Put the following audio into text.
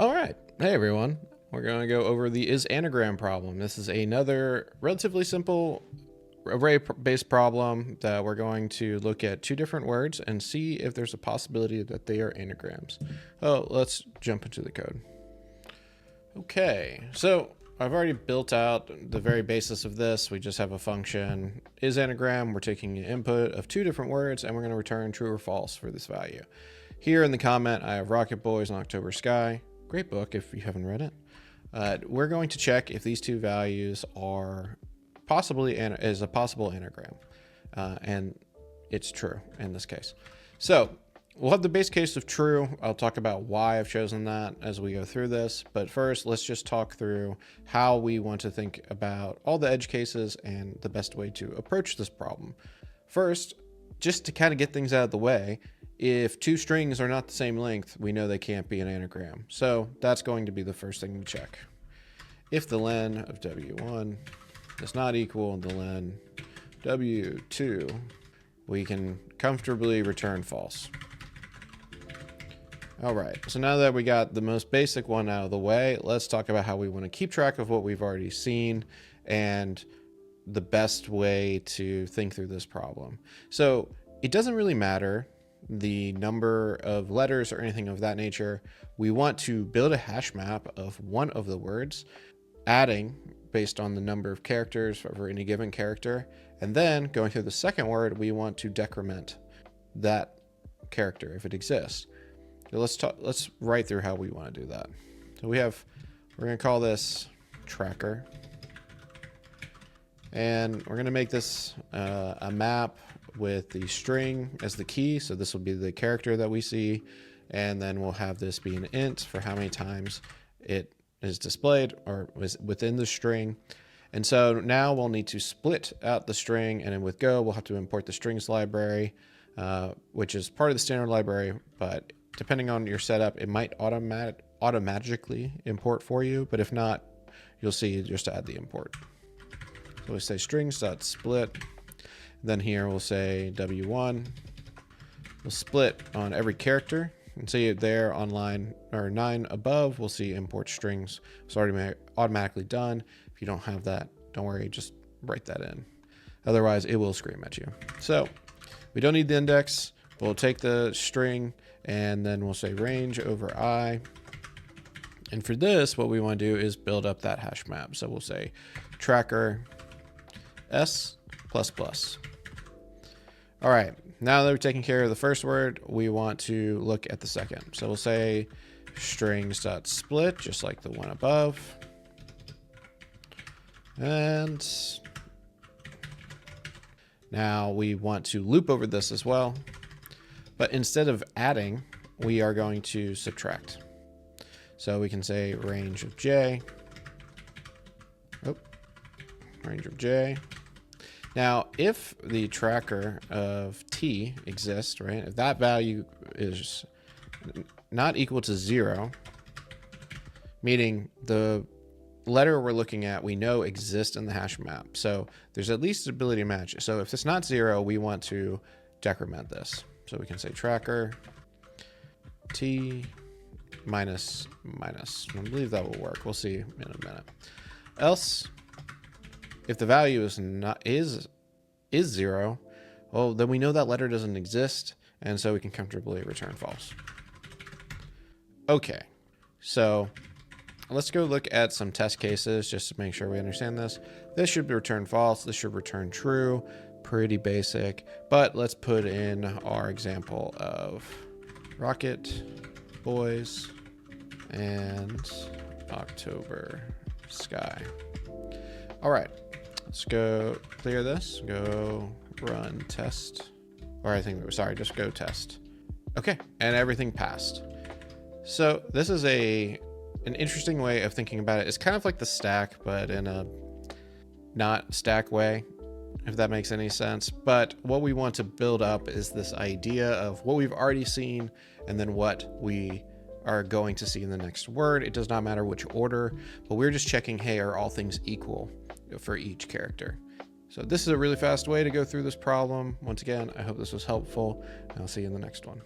All right. Hey, everyone. We're going to go over the IsAnagram problem. This is another relatively simple array-based problem that we're going to look at two different words and see if there's a possibility that they are anagrams. Oh, let's jump into the code. Okay, so I've already built out the very basis of this. We just have a function IsAnagram. We're taking an input of two different words and we're going to return true or false for this value. Here in the comment, I have Rocket Boys and October Sky. Great book if you haven't read it. We're going to check if these two values are possibly is a possible anagram, and it's true in this case. So we'll have the base case of true. I'll talk about why I've chosen that as we go through this. But first, let's just talk through how we want to think about all the edge cases and the best way to approach this problem. First, just to kind of get things out of the way, if two strings are not the same length, we know they can't be an anagram. So that's going to be the first thing we check. If the len of W1 is not equal to the len W2, we can comfortably return false. All right, so now that we got the most basic one out of the way, let's talk about how we want to keep track of what we've already seen and the best way to think through this problem. So it doesn't really matter the number of letters or anything of that nature. We want to build a hash map of one of the words, adding based on the number of characters for any given character, and then going through the second word, we want to decrement that character if it exists. So let's write through how we want to do that. So we're going to call this tracker, and we're going to make this a map with the string as the key. So this will be the character that we see, and then we'll have this be an int for how many times it is displayed or is within the string. And so now we'll need to split out the string, and then with Go, we'll have to import the strings library, which is part of the standard library, but depending on your setup, it might automatically import for you, but if not, you'll see just add the import. So we say strings.split. Then here we'll say W1. We'll split on every character and see it there on line or 9 above. We'll see import strings. It's already automatically done. If you don't have that, don't worry, just write that in. Otherwise, it will scream at you. So we don't need the index. We'll take the string and then we'll say range over I. And for this, what we want to do is build up that hash map. So we'll say tracker S++. All right, now that we've taken care of the first word, we want to look at the second. So we'll say strings.split, just like the one above. And now we want to loop over this as well. But instead of adding, we are going to subtract. So we can say range of J. Range of J. Now, if the tracker of T exists, right, if that value is not equal to 0, meaning the letter we're looking at, we know exists in the hash map. So there's at least ability to match. So if it's not 0, we want to decrement this. So we can say tracker T minus. I believe that will work. We'll see in a minute. Else, if the value is 0, well, then we know that letter doesn't exist, and so we can comfortably return false. Okay, so let's go look at some test cases just to make sure we understand this. This should return false. This should return true. Pretty basic, but let's put in our example of Rocket Boys and October Sky. All right. Let's go clear this, go run test, or just go test. Okay, and everything passed. So this is an interesting way of thinking about it. It's kind of like the stack, but in a not stack way, if that makes any sense. But what we want to build up is this idea of what we've already seen and then what we are going to see in the next word. It does not matter which order, but we're just checking, hey, are all things equal for each character? So this is a really fast way to go through this problem. Once again, I hope this was helpful, and I'll see you in the next one.